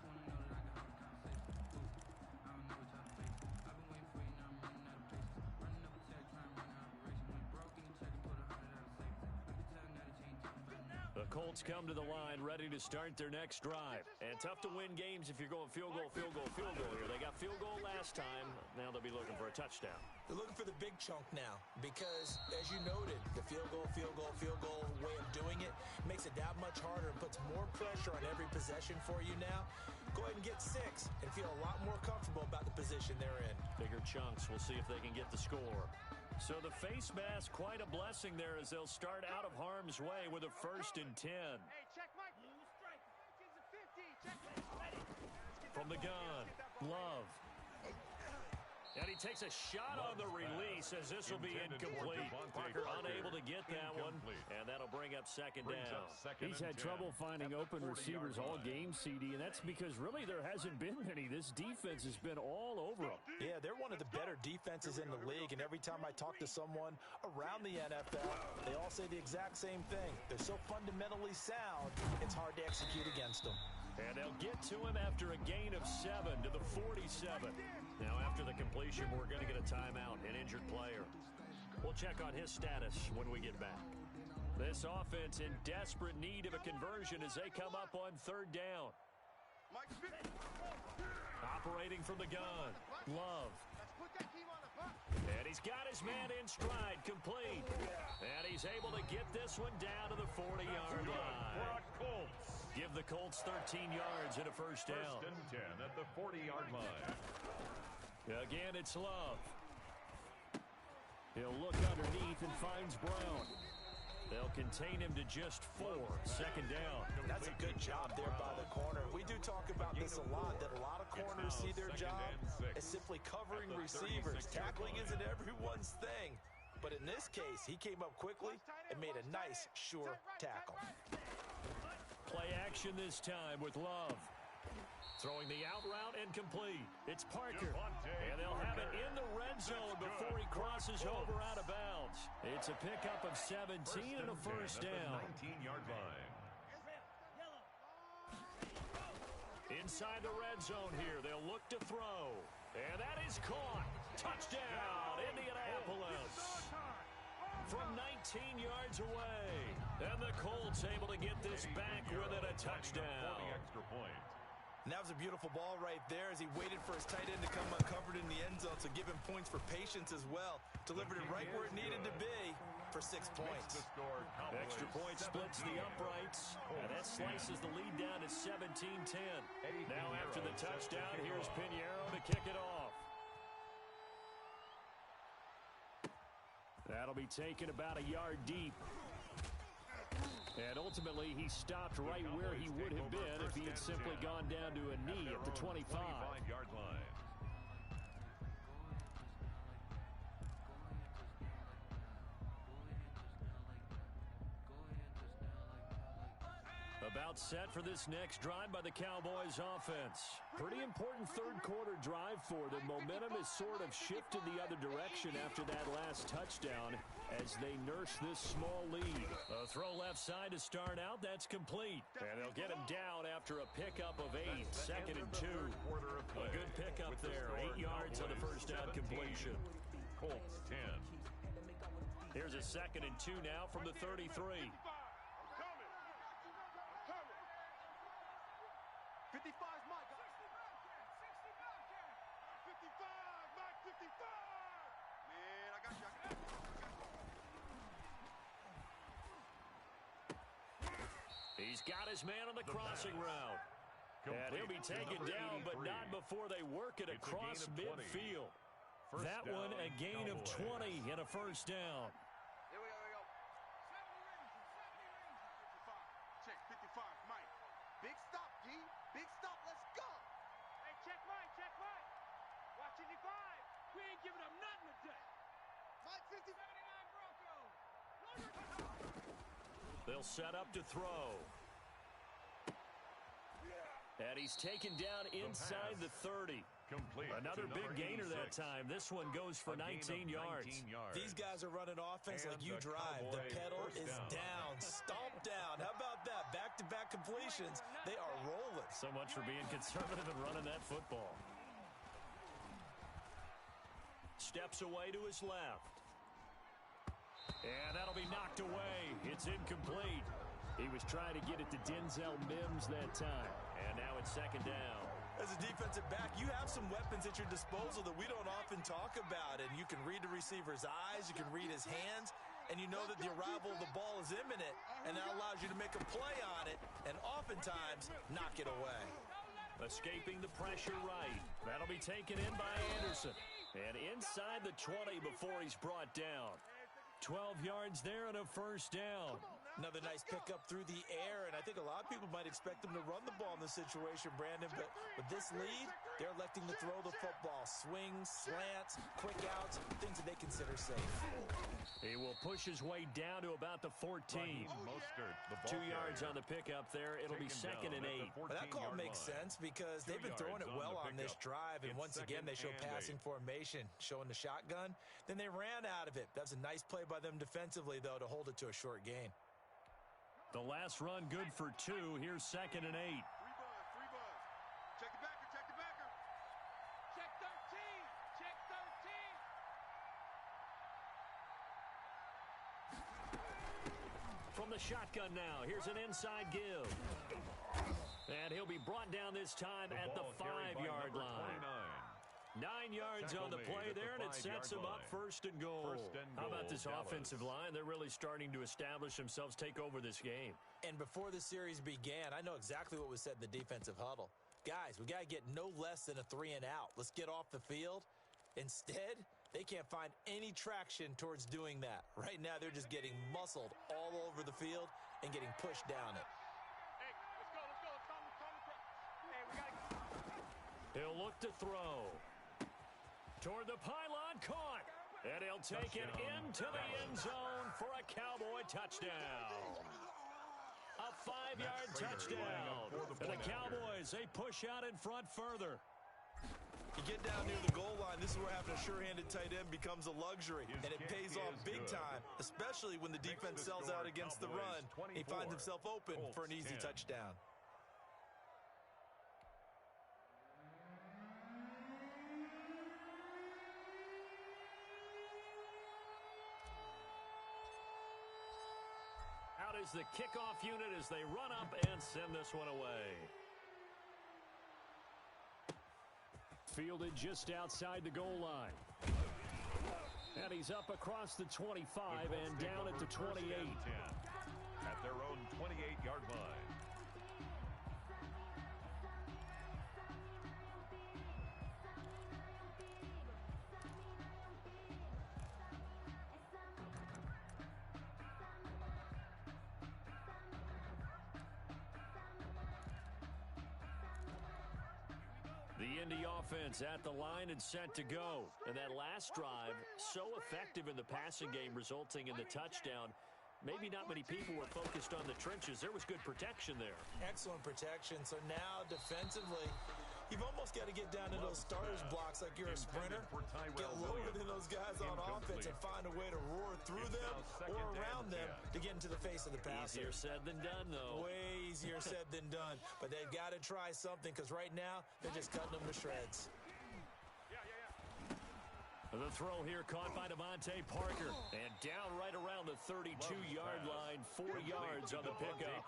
Speaker 2: The Colts come to the line ready to start their next drive. And tough to win games if you're going field goal here. They got field goal last time. Now they'll be looking for a touchdown.
Speaker 5: They're looking for the big chunk now because, as you noted, the field goal way of doing it makes it that much harder and puts more pressure on every possession for you now. Go ahead and get 6 and feel a lot more comfortable about the position they're in.
Speaker 2: Bigger chunks. We'll see if they can get the score. So the face mask, quite a blessing there as they'll start out of harm's way with a 1st and 10.
Speaker 3: Hey, check Mike. Strike. Kids at 50. Check. Ready.
Speaker 2: From the gun, Love. And he takes a shot on the release as this will be incomplete. Parker unable to get that one, and that'll bring up 2nd down.
Speaker 7: He's had trouble finding open receivers all game, CD, and that's because really there hasn't been many. This defense has been all over them.
Speaker 5: Yeah, they're one of the better defenses in the league, and every time I talk to someone around the NFL, they all say the exact same thing. They're so fundamentally sound, it's hard to execute against them.
Speaker 2: And they'll get to him after a gain of 7 to the 47. Now, after the completion, we're going to get a timeout, an injured player. We'll check on his status when we get back. This offense in desperate need of a conversion as they come up on 3rd down. Operating from the gun, Love. And he's got his man in stride, complete. And he's able to get this one down to the 40-yard line. Give the Colts 13 yards and a 1st down.
Speaker 4: 1st and 10 at the 40-yard line.
Speaker 2: Again, it's Love. He'll look underneath and finds Brown. They'll contain him to just 4. Second down.
Speaker 5: That's a good job there by the corner. We do talk about this a lot, that a lot of corners see their job as simply covering receivers. Tackling isn't everyone's thing. But in this case, he came up quickly and made a nice, sure tackle.
Speaker 2: Play action this time with Love. Throwing the out route and complete. It's Parker. And they'll have it in the red zone before he crosses over out of bounds. It's a pickup of 17 and a first down.
Speaker 4: 19-yard line.
Speaker 2: Inside the red zone here, they'll look to throw. And that is caught. Touchdown, Indianapolis. From 19 yards away. And the Colts able to get this back within a touchdown.
Speaker 4: For the extra point.
Speaker 5: And that was a beautiful ball right there as he waited for his tight end to come uncovered in the end zone, so give him points for patience as well. Delivered it right where it needed to be for 6 points.
Speaker 2: Extra point splits the uprights, and that slices the lead down to 17-10. Now after the touchdown, here's Pinheiro to kick it off. That'll be taken about a yard deep. And ultimately, he stopped right where he would have been if he had simply gone down to a knee at the 25-yard
Speaker 4: line.
Speaker 2: About set for this next drive by the Cowboys offense. Pretty important third quarter drive for them. Momentum has sort of shifted the other direction after that last touchdown as they nurse this small lead. A throw left side to start out. That's complete. And they'll get him down after a pickup of 8. Second and 2. A good pickup there. 8 yards on the first down completion.
Speaker 4: Colts 10.
Speaker 2: Here's a second and 2 now from the 33.
Speaker 3: 55's my guy. 55, Mike 55. Man, I got you.
Speaker 2: He's got his man on the crossing route. And he'll be taken down, but not before they work it across midfield. That one, a gain of 20 and a first down.
Speaker 3: Here we go. 55. Check 55, Mike. Big stop, G. Big stop, let's go! Hey, check Mike. Watch 55. We ain't giving up nothing today. Mike 50. 79 Broncos.
Speaker 2: They'll set up to throw. And he's taken down inside the 30.
Speaker 4: Complete.
Speaker 2: Another big gainer that time. This one goes for 19 yards.
Speaker 5: These guys are running offense like you drive. The pedal is down, stomped down. How about that? Back-to-back completions. They are rolling.
Speaker 2: So much for being conservative and running that football. Steps away to his left. And that'll be knocked away. It's incomplete. He was trying to get it to Denzel Mims that time. And now it's second down.
Speaker 5: As a defensive back, you have some weapons at your disposal that we don't often talk about. And you can read the receiver's eyes, you can read his hands, and you know that the arrival of the ball is imminent. And that allows you to make a play on it and oftentimes knock it away.
Speaker 2: Escaping the pressure right. That'll be taken in by Anderson. And inside the 20 before he's brought down. 12 yards there and a first down.
Speaker 5: Another nice pickup through the air, and I think a lot of people might expect them to run the ball in this situation, Brandon, but with this lead, they're electing to throw the football. Swings, slants, quick outs, things that they consider safe.
Speaker 2: He will push his way down to about the 14. 2 yards on the pickup there. It'll be second and 8.
Speaker 5: Well, that call makes sense because they've been throwing it well on this drive, and once again, they show passing formation, showing the shotgun. Then they ran out of it. That was a nice play by them defensively, though, to hold it to a short gain.
Speaker 2: The last run good for 2. Here's second and 8.
Speaker 3: Free buzz. Check the backer. Check 13.
Speaker 2: From the shotgun now, here's an inside give. And he'll be brought down this time at the 5-yard line. 9 yards on the play there, and it sets him up first and goal. How about this offensive line? They're really starting to establish themselves, take over this game.
Speaker 5: And before the series began, I know exactly what was said in the defensive huddle. Guys, we got to get no less than a 3 and out. Let's get off the field. Instead, They can't find any traction towards doing that. Right now, they're just getting muscled all over the field and getting pushed down it.
Speaker 3: Hey, let's go. Hey, we got to...
Speaker 2: He'll look to throw. Toward the pylon, caught. And he'll take it into the end zone for a Cowboy touchdown. A 5-yard touchdown. And the Cowboys, they push out in front further.
Speaker 5: You get down near the goal line, this is where having a sure-handed tight end becomes a luxury, and it pays off big time, especially when the defense sells out against the run. He finds himself open for an easy touchdown.
Speaker 2: Out is the kickoff unit as they run up and send this one away. Fielded just outside the goal line. And he's up across the 25 and down at the 28.
Speaker 4: At their own 28-yard line.
Speaker 2: The Indy offense at the line and set to go. And that last drive, so effective in the passing game, resulting in the touchdown. Maybe not many people were focused on the trenches. There was good protection there.
Speaker 5: Excellent protection. So now defensively, you've almost got to get down to those starters blocks like you're a sprinter. Get lower than those guys on offense and find a way to roar through them or around them to get into the face of the passer.
Speaker 2: Easier said than done, though.
Speaker 5: Way easier said than done. But they've got to try something because right now they're just cutting them to shreds.
Speaker 2: The throw here caught by Devontae Parker. And down right around the 32-yard line, 4 yards on the pickup.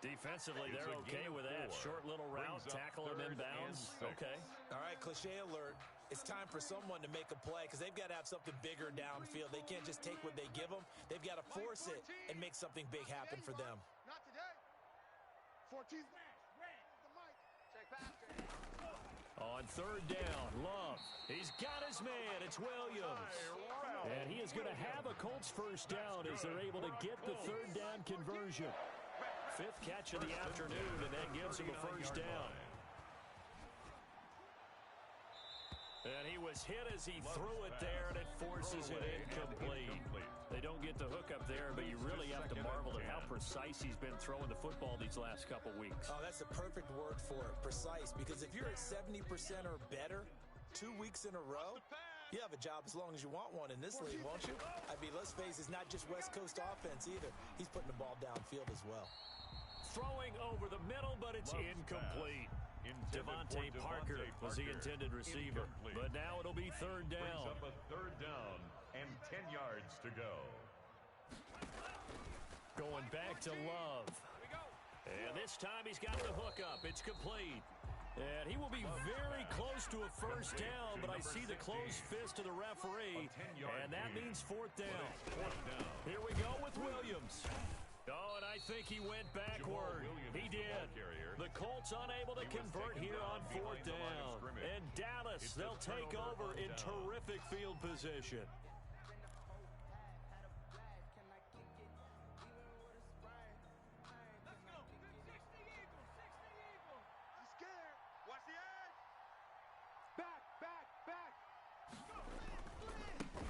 Speaker 2: Defensively, they're okay with that. Short little route, tackle him inbounds. Okay.
Speaker 5: All right, cliche alert. It's time for someone to make a play because they've got to have something bigger downfield. They can't just take what they give them. They've got to force it and make something big happen for them.
Speaker 3: Not today. 14. Check faster.
Speaker 2: On third down, Love. He's got his man. It's Williams. And he is going to have a Colts first down as they're able to get the third down conversion. 5th catch of the afternoon, and that gives him a first down. And he was hit as he threw it there, and it forces it incomplete. They don't get the hook up there, but you really have to marvel at how precise he's been throwing the football these last couple weeks.
Speaker 5: Oh, that's the perfect word for it, precise, because if you're at 70% or better 2 weeks in a row, you have a job as long as you want one in this league, won't you? I mean, let's face it, it's not just West Coast offense either. He's putting the ball downfield as well.
Speaker 2: Throwing over the middle, but it's incomplete. Devontae Parker was the intended receiver, but now it'll be third down.
Speaker 4: Brings up a third down and 10 yards to go.
Speaker 2: Going back to Love. And this time he's got the hook up. It's complete. And he will be very close to a first down, but I see the closed fist of the referee, and that means fourth down. Here we go with Williams. Oh, and I think he went backward. He did. The Colts unable to convert here on fourth down. And Dallas, they'll take over in terrific field position.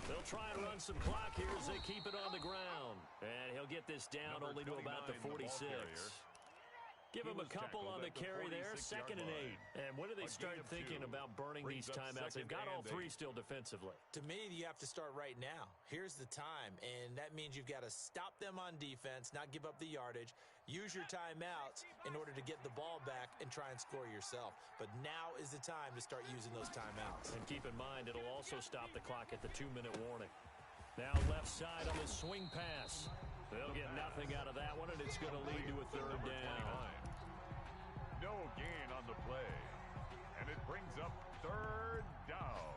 Speaker 2: They'll try and run some clock here as they keep it on the ground. And he'll get this down only to about the 46. Give him a couple on the carry there, 2nd and 8. And when do they start thinking about burning these timeouts? They've got all 3 still defensively.
Speaker 5: To me, you have to start right now. Here's the time, and that means you've got to stop them on defense, not give up the yardage, use your timeouts in order to get the ball back and try and score yourself. But now is the time to start using those timeouts.
Speaker 2: And keep in mind, it'll also stop the clock at the 2-minute warning. Now left side on the swing pass. They'll get nothing out of that one, and it's going to lead to a third down.
Speaker 4: No gain on the play. And it brings up third down.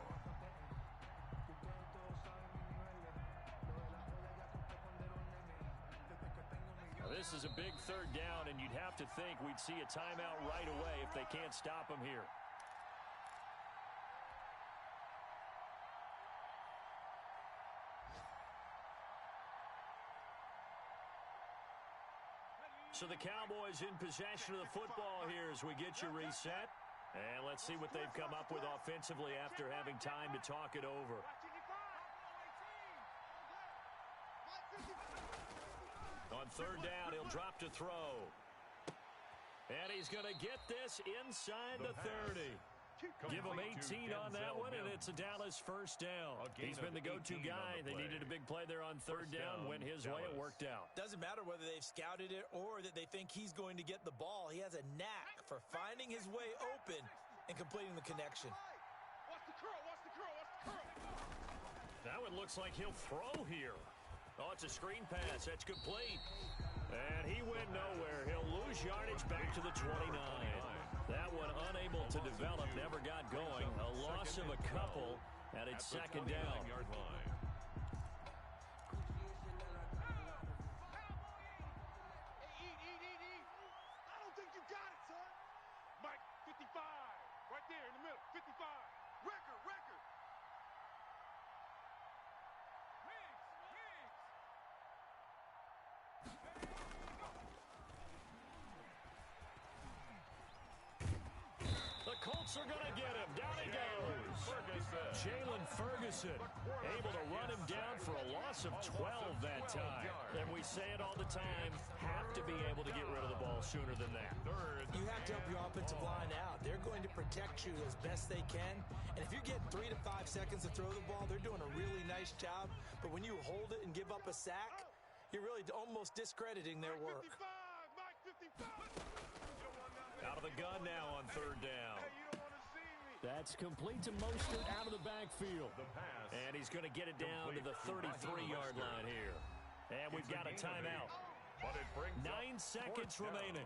Speaker 2: Now, this is a big third down, and you'd have to think we'd see a timeout right away if they can't stop him here. So the Cowboys in possession of the football here as we get you reset. And let's see what they've come up with offensively after having time to talk it over. On third down, he'll drop to throw. And he's going to get this inside the 30. Give him 18 on that one, and it's a Dallas first down. He's been the go-to guy. They needed a big play there on third down. Went his way. It worked out.
Speaker 5: Doesn't matter whether they've scouted it or that they think he's going to get the ball. He has a knack for finding his way open and completing the connection.
Speaker 3: Watch the curl, watch the curl, watch the curl.
Speaker 2: Now it looks like he'll throw here. Oh, it's a screen pass. That's complete. And he went nowhere. He'll lose yardage back to the 29. That one unable to develop, never got going. A loss of a couple, and it's second down.
Speaker 3: Hey, eat. I don't think you got it, son. Mike, 55. Right there in the middle, 55. Record.
Speaker 2: The Colts are going to get him. Down he goes. Jalen Ferguson able to run him down for a loss of 12 that time. And we say it all the time, have to be able to get rid of the ball sooner than that.
Speaker 5: You have to help your offensive line out. They're going to protect you as best they can. And if you're getting 3 to 5 seconds to throw the ball, they're doing a really nice job. But when you hold it and give up a sack, you're really almost discrediting their work.
Speaker 3: Mike 55.
Speaker 2: Out of the gun now on third down.
Speaker 3: Hey, you don't want to see me.
Speaker 7: That's complete to Mostert out of the backfield.
Speaker 2: And he's going to get it down to the 33-yard line here. And we've got a timeout. 9 seconds remaining.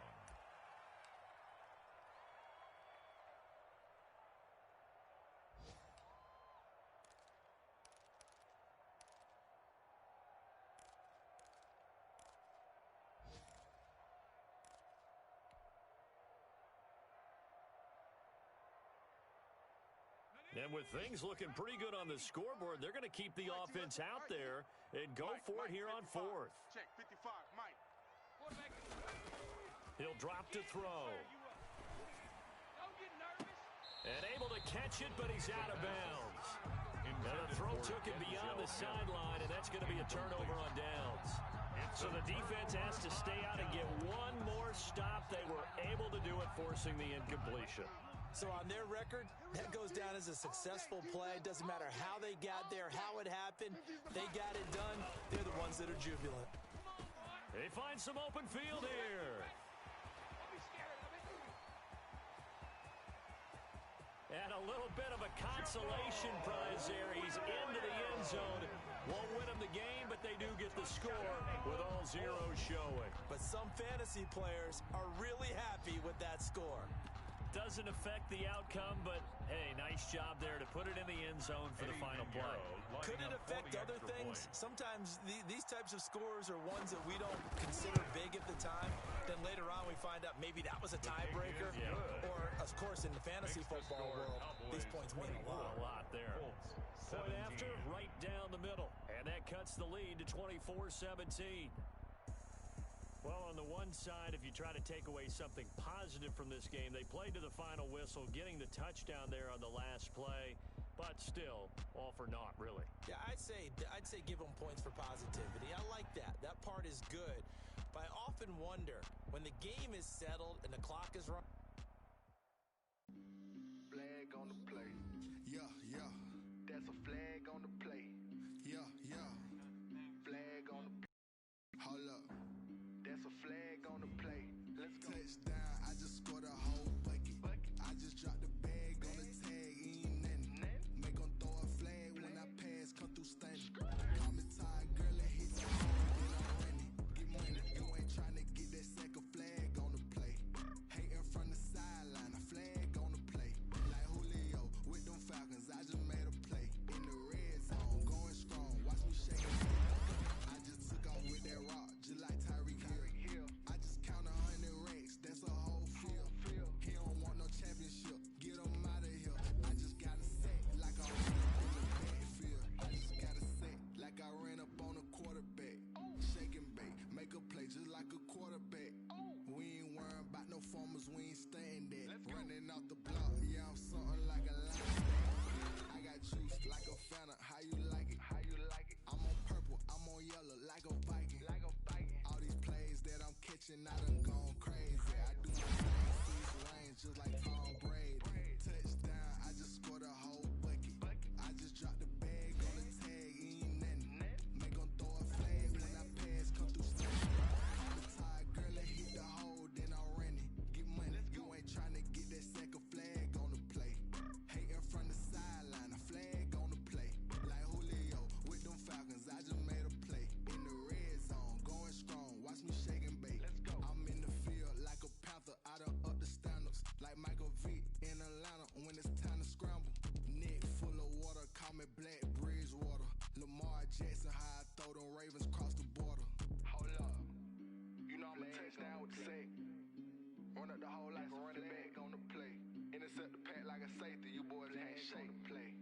Speaker 2: And with things looking pretty good on the scoreboard, they're going to keep the offense out there and go for it here on fourth.
Speaker 3: Check 55, Mike.
Speaker 2: He'll drop to throw.
Speaker 3: Don't get nervous.
Speaker 2: And able to catch it, but he's out of bounds. And the throw took him beyond the sideline, and that's going to be a turnover on downs. So the defense has to stay out and get one more stop. They were able to do it, forcing the incompletion.
Speaker 5: So on their record, that goes down as a successful play. Doesn't matter how they got there, how it happened. They got it done. They're the ones that are jubilant.
Speaker 2: They find some open field here. And a little bit of a consolation prize there. He's into the end zone. Won't win them the game, but they do get the score with all zeros showing.
Speaker 5: But some fantasy players are really happy with that score.
Speaker 2: Doesn't affect the outcome, but hey, nice job there to put it in the end zone for the final play.
Speaker 5: Could it affect other things? Sometimes these types of scores are ones that we don't consider big at the time. Then later on we find out maybe that was a tiebreaker. Or, of course, in the fantasy football world, these points mean a lot.
Speaker 2: A lot there. Point after, right down the middle. And that cuts the lead to 24-17. Well, on the one side, if you try to take away something positive from this game, they played to the final whistle, getting the touchdown there on the last play, but still, all for naught, really.
Speaker 5: Yeah, I'd say give them points for positivity. I like that. That part is good. But I often wonder, when the game is settled and the clock is running.
Speaker 8: Flag on the play. Yeah. That's a flag on the play. Yeah. Flag on the play. Hold up. That's a flag on the play. Let's go. Touchdown, I just scored a whole bucket. I just dropped the bag on the tag, ain't nothing. Make them throw a flag when I pass, come through stunning. Call me tired, girl, and hit the home, and I'm running. Get money, you ain't trying to get that second flag on the play. Hating from the sideline, a flag on the play. Like Julio with them Falcons, I just made a play. In the red zone, a safety, you boys can't shake. Play.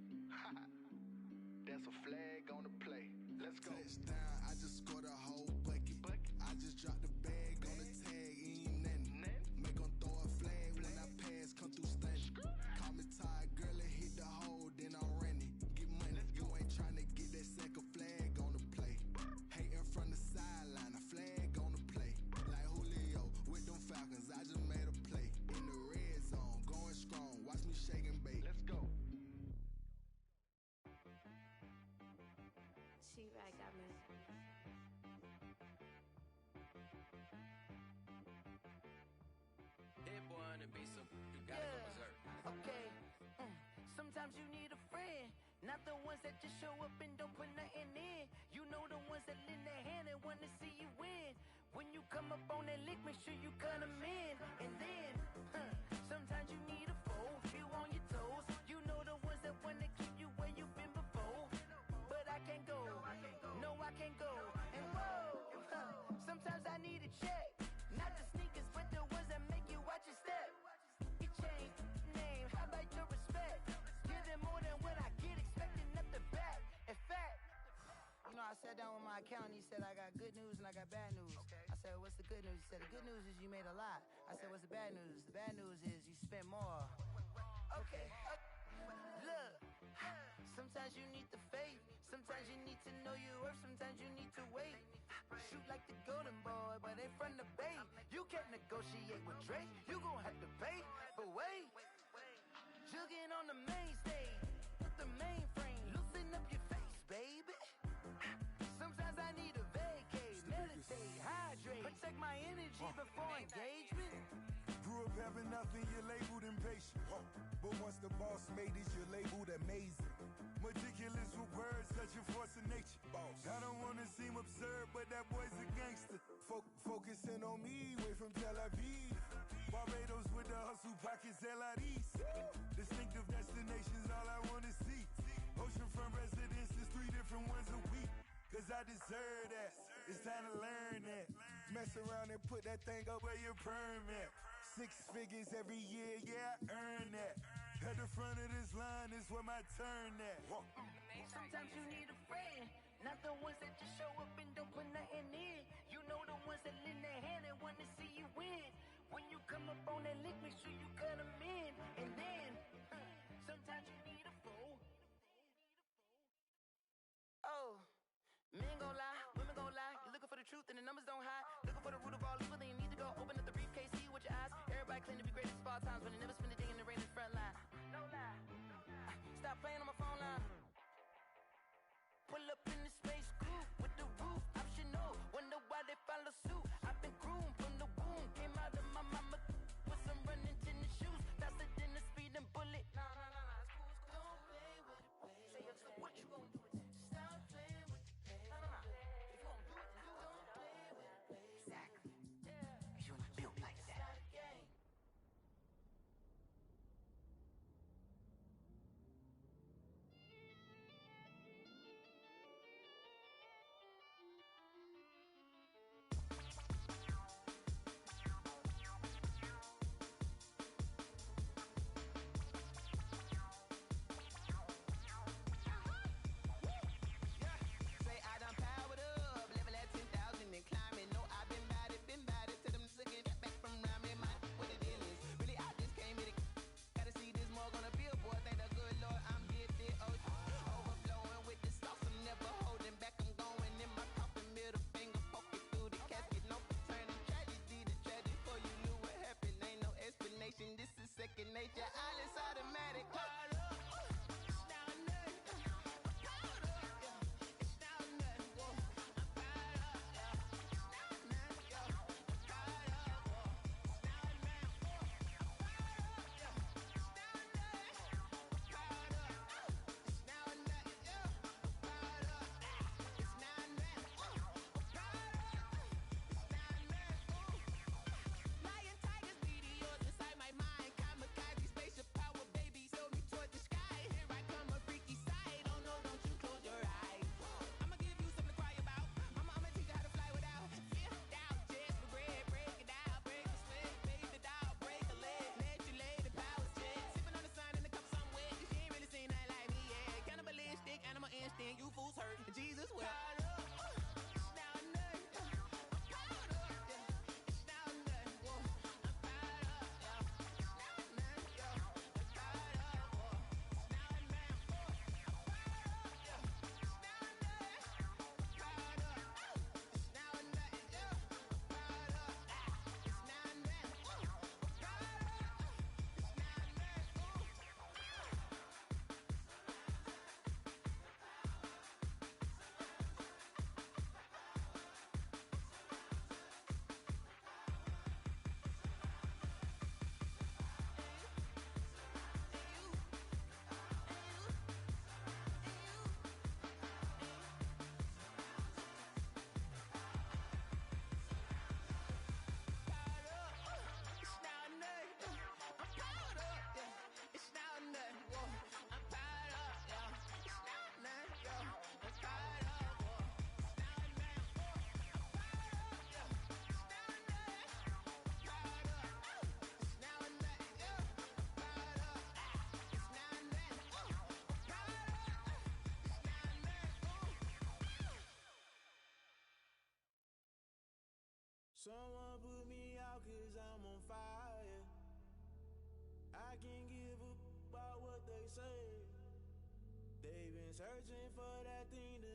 Speaker 8: That's a flag on the play. Let's go. Touchdown, I just scored a whole bucket. I just dropped the bag on the tag, ain't nothing. Make 'em throw a flag when I pass, come through stunning. Call me tired, girl, and hit the hole, then I'm running. Get money, you ain't trying to get that second flag on the play. Hating from the sideline, a flag on the play. Like Julio with them Falcons, I just made a play. In the red zone, going strong, watch me shake and bake. Let's go.
Speaker 9: She-Rag got me.
Speaker 1: Hit boy on the beat, so you gotta go berserk.
Speaker 6: Okay. Sometimes you need a friend, not the ones that just show up and don't put nothing in. You know the ones that lend their hand and wanna see you win. When you come up on that lick, make sure you cut 'em in. And then, sometimes you need a foe, you on your toes. You know the ones that wanna keep you where you've been before. But I can't go, no I can't go. And whoa, sometimes I need a check. Not the sneakers, but the ones that make you watch your step. Your chain, name, how about your respect? Giving more than what I get, expecting up the back. In fact, you know, I sat down with my accountant, he said I got good news and I got bad news. I said, what's the good news? He said, the good news is you made a lot. I said, what's the bad news? The bad news is you spent more. Okay, look, sometimes you need the faith. Sometimes you need to know your worth. Sometimes you need to wait. Shoot like the golden boy, but they from the bay. You can't negotiate with Drake. You gon' have to pay. But wait, jugging on the main stage with the mainframe. Loosen up your face, baby. Sometimes I need a vacate, meditate, hydrate, protect my energy before engagement.
Speaker 10: Grew up having nothing, you're labeled impatient. But once the boss made it, you're labeled amazing. Meticulous with words, such a force of nature. I don't wanna seem absurd, but that boy's a gangster. Focusing on me, way from Tel Aviv. Barbados with the hustle pockets, LIDs. Distinctive destinations, all I wanna see. Oceanfront residences, 3 different ones a week. Cause I deserve that, it's time to learn that. Mess around and put that thing up where your perm at. 6 figures every year, yeah, I earn that. At the front of this line is where my turn at.
Speaker 6: Sometimes you need a friend, not the ones that just show up and don't put nothing in. You know the ones that lend their hand and wanna see you win. When you come up on that lick, make sure you cut 'em in. And then, sometimes you need a foe. Oh, men gon' lie, women gon' lie. You're looking for the truth and the numbers don't hide. Looking for the root of all evil, then you need to go open up the briefcase, see with your eyes. Everybody claim to be greatest of all times, but they never spend a day in the rain in the front line. No lie. Stop playing on my phone line. Pull up in the space coupe with the roof optional. Wonder why they follow suit. I've been groomed from the womb. Came out of my mama with some running tennis shoes. Faster than a speeding bullet. Nah, it's cool. Don't play with it, baby. Say so what you gon' do with it? Stop playing with it, baby. Nah. If you gon' do it, then don't play with it, baby. Exactly. Yeah. Cause you ain't built like that. It's not a game.
Speaker 9: Someone put me out 'cause I'm on fire. I can't give a about what they say. They've been searching for that thing to